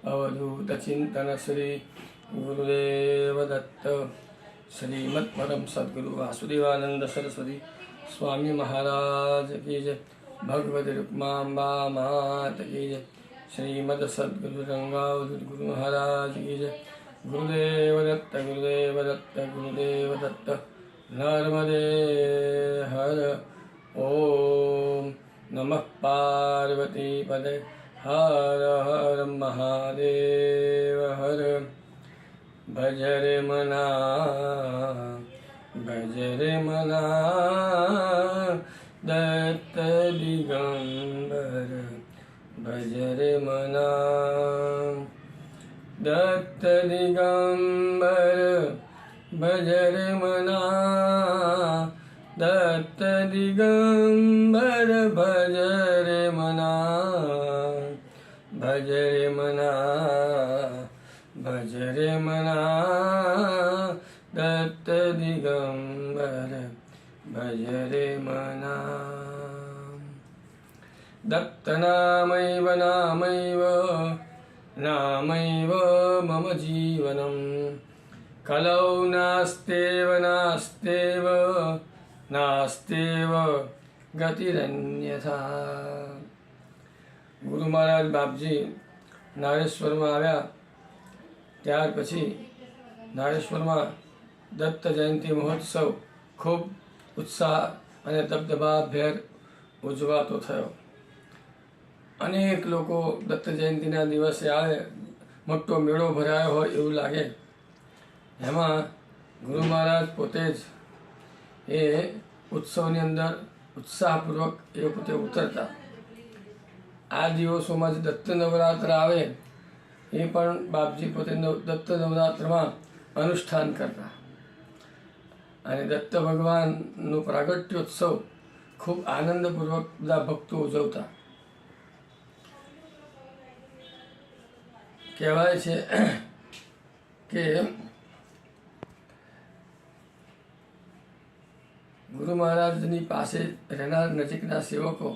अवधूत चिंतन श्री गुरुदेव दत्त श्रीमद परम सद्गुरु वासुदेवानंद सरस्वती स्वामी महाराज की जय। भगवती रुक्मांबा मात की जय। श्रीमद सद्गुरु रंगावधूत गुरु महाराज की जय। गुरुदेव दत्त गुरुदेव दत्त गुरुदेव दत्त। नर्मदे हर ओम नमः पार्वती पदे हर हर महादेव हर। भजरे मना दत्त दिगंबर। भजरे मना दत्त दिगंबर। भजरे मना दत्त दिगंबर। भजरे मना भजरे मना भजरे मना दत्त दिगंबर। भजरे मना दत्त नामैव नामैव नामैव मम जीवनम्। कलौ नास्तेव नास्तेव नास्तेव गतिरन्यथा। गुरु महाराज बापजी નારેશ્વરમાં આવ્યા ત્યાર પછી નારેશ્વરમાં દત્ત જયંતિ મહોત્સવ ખૂબ ઉત્સાહ અને દબદબાભેર ઉજવાતો થયો। અનેક લોકો દત્ત જયંતિના દિવસે આવે, મોટો મેળો ભરાયો હોય એવું લાગે। એમાં ગુરુ મહારાજ પોતે જ એ ઉત્સવની અંદર ઉત્સાહપૂર્વક એ પોતે ઉતરતા। આ દિવસોમાં જે દત્ત નવરાત્ર આવે એ પણ બાપજી પોતે દત્ત નવરાત્રમાં અનુષ્ઠાન કરતા અને દત્ત ભગવાનનું પ્રાગટ્યોત્સવ ખૂબ આનંદપૂર્વક બધા ભક્તો ઉજવતા। કહેવાય છે કે ગુરુ મહારાજની પાસે રહેનાર નજીકના સેવકો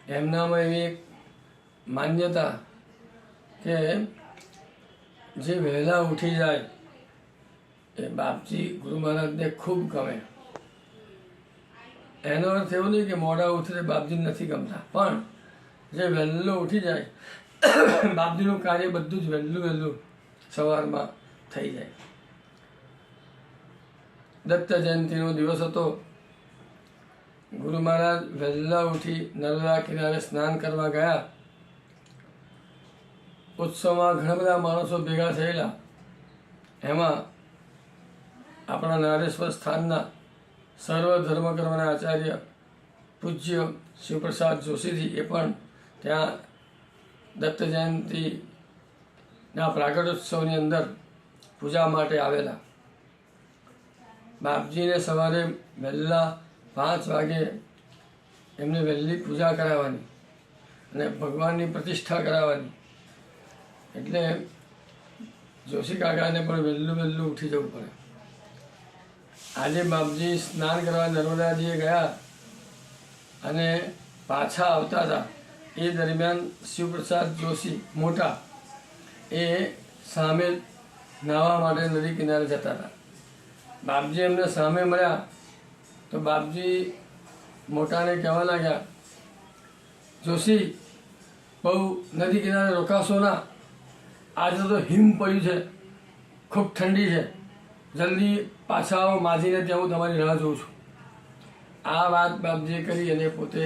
એમનામાં એવી એક માન્યતા કે જે વહેલા ઉઠી જાય એ બાપજી ગુરુ મહારાજને ખૂબ ગમે। એનો અર્થ એવો નહીં કે મોડા ઉઠે બાપજી નથી ગમતા, પણ જે વહેલો ઉઠી જાય બાપજીનું કાર્ય બધું જ વહેલું સવારમાં થઈ જાય। દત્ત જયંતિનો દિવસ હતો। ગુરુ મહારાજ વહેલા ઉઠી નર્મદા કિનારે સ્નાન કરવા ગયા। ઉત્સવમાં ઘણા બધા માણસો ભેગા થયેલા। એમાં આપણા નારેશ્વર સ્થાનના સર્વ ધર્મ કર્મના આચાર્ય પૂજ્ય શિવપ્રસાદ જોશીજી એ પણ ત્યાં દત્ત જયંતિના પ્રાગટ્યોત્સવની અંદર પૂજા માટે આવેલા। બાપજીને સવારે વહેલા 5 વાગે એમને વહેલી પૂજા કરાવવાની અને ભગવાનની પ્રતિષ્ઠા કરાવવાની। એટલે જોશી કાકાને પણ વહેલું ઉઠી જવું પડે। આજે બાપજી સ્નાન કરવા નર્મદાજીએ ગયા અને પાછા આવતા હતા। એ દરમિયાન શિવપ્રસાદ જોશી મોટા એ સામે નાહવા માટે નદી કિનારે જતા હતા। બાપજી એમને સામે મળ્યા તો બાપજી મોટાને કહેવા લાગ્યા, જોશી બહુ નદી કિનારે રોકાશો ના, આજે તો હિમ પડ્યું છે, ખૂબ ઠંડી છે, જલ્દી પાછા આવો, માજીને ત્યાં હું તમારી રાહ જોઉં છું। આ વાત બાપજીએ કરી અને પોતે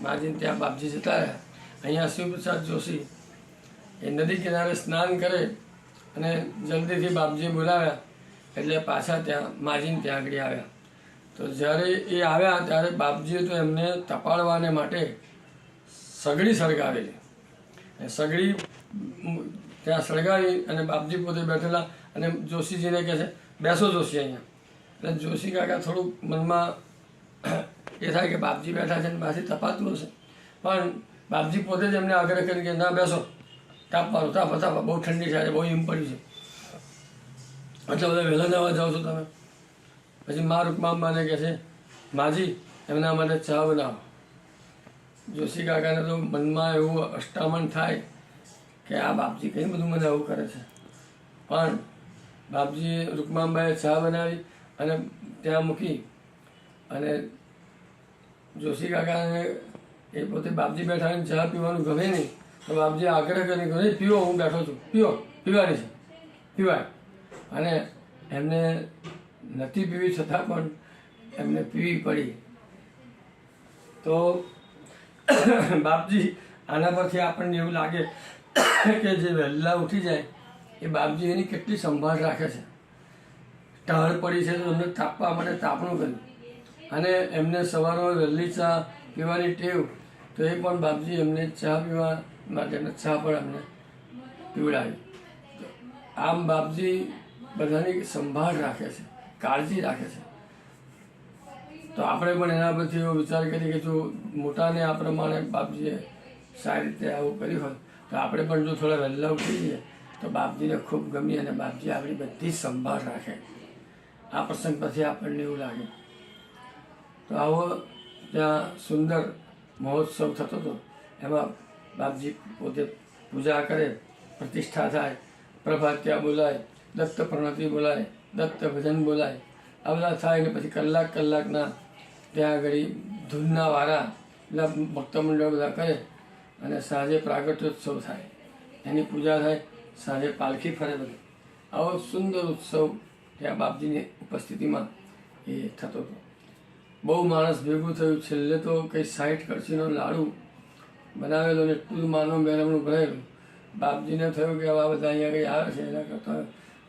માજીને ત્યાં બાપજી જતા રહ્યા। અહીંયા શિવપ્રસાદ જોશી એ નદી કિનારે સ્નાન કરે અને જલ્દીથી બાપજીએ બોલાવ્યા એટલે પાછા ત્યાં માજીને ત્યાં આગળ આવ્યા। તો જ્યારે એ આવ્યા ત્યારે બાપજીએ તો એમને તપાડવાને માટે સગડી સળગાવેલી। સગડી ત્યાં સળગાવી અને બાપજી પોતે બેઠેલા અને જોશીજીને કહે છે, બેસો જોશી અહીંયા। એટલે જોશી કાકા થોડુંક મનમાં એ થાય કે બાપજી બેઠા છે ને માથી તપાતું હશે, પણ બાપજી પોતે જ એમને આગ્રહ કરી કે ના બેસો, તાપ મારો, તાપ બહુ ઠંડી છે, બહુ હિમ પડ્યું છે, એટલે બધા વહેલા નવા જાઓ છો તમે। પછી મા રૂકમાંબાને કહે છે, માજી એમના માટે ચા બનાવો। જોશી કાકાને તો મનમાં એવું અષ્ટામણ થાય કે આ બાપજી કંઈ બધું મને આવું કરે છે. પણ બાપજીએ રૂકમાબાઈએ ચા બનાવી અને ત્યાં મૂકી અને જોશી કાકાને એ પોતે બાપજી બેઠા અને ચા પીવાનું ગમે નહીં તો બાપજીએ આગ્રહ કરીને કહ્યું નહીં પીવો, હું બેઠો છું, પીવાની છે, પીવાય. અને એમને નથી પીવી છતાં પણ એમને પીવી પડી. તો બાપજી આના પરથી આપણને એવું લાગે કે જે વહેલા ઉઠી જાય એ બાપજી એની કેટલી સંભાળ રાખે છે. ટાળ પડી છે તો એમને તાપવા માટે તાપણું કર્યું અને એમને સવારમાં વહેલી ચા પીવાની ટેવ તો એ પણ બાપજી એમને ચા પીવા માટે ચા પણ એમને પીવડાવી. આમ બાપજી બધાની સંભાળ રાખે છે, કાળજી રાખે છે. તો આપણે પણ એના પરથી એવો વિચાર કરીએ કે જો મોટાને આ પ્રમાણે બાપજીએ સારી રીતે આવું કર્યું હોય તો આપણે પણ જો થોડા વહેલા ઉઠી જઈએ તો બાપજીને ખૂબ ગમી અને બાપજી આપણી બધી સંભાળ રાખે. આ પ્રસંગ પછી આપણને એવું લાગે. તો આવો ત્યાં સુંદર મહોત્સવ થતો હતો. એમાં બાપજી પોતે પૂજા કરે, પ્રતિષ્ઠા થાય, પ્રભાત્યા બોલાય, દત્ત પ્રણતિ બોલાય, દત્ત ભજન બોલાય, આ બધા થાય ને પછી કલાકના ત્યાં આગળ ધૂનના વારા બધા ભક્તમંડળ બધા કરે અને સાંજે પ્રાગટ્યોત્સવ થાય, એની પૂજા થાય, સાંજે પાલખી ફરે બધું. આવો સુંદર ઉત્સવ ત્યાં બાપજીની ઉપસ્થિતિમાં એ થતો હતો. બહુ માણસ ભેગું થયું. છેલ્લે તો કંઈ 60 કળશીનો લાડુ બનાવેલો ને એટલું માનવ મેળવણું ભરેલું. બાપજીને થયું કે આ બધા અહીંયા કંઈ આવે છે એના કરતાં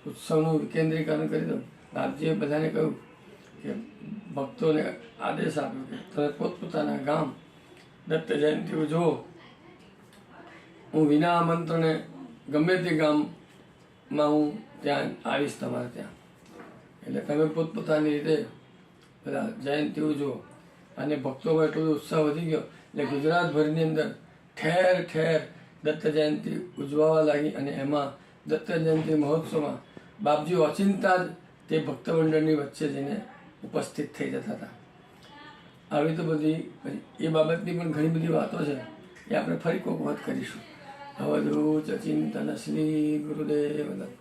ઉત્સવનું વિકેન્દ્રીકરણ કરી દઉં. બાપજીએ બધાને કહ્યું કે ભક્તોને આદેશ આપ્યો કે તમે પોતપોતાના ગામ દત્ત જયંતિ ઉજવો. હું વિના આમંત્રણે ગમે તે ગામમાં હું ત્યાં આવીશ તમારે ત્યાં. એટલે તમે પોતપોતાની રીતે બધા જયંતિ ઉજવો. અને ભક્તોમાં એટલો ઉત્સાહ વધી ગયો એટલે ગુજરાતભરની અંદર ઠેર ઠેર દત્ત જયંતિ ઉજવાવા લાગી. અને એમાં દત્ત જયંતિ મહોત્સવમાં બાપજી ઓચિંતા જ તે ભક્તમંડળની વચ્ચે જઈને ઉપસ્થિત થઈ જતા હતા. આવી તો બધી એ બાબતની પણ ઘણી બધી વાતો છે એ આપણે ફરી કોઈક વખત કરીશું. અવધૂત ચિંતન શ્રી ગુરુદેવ દત્ત.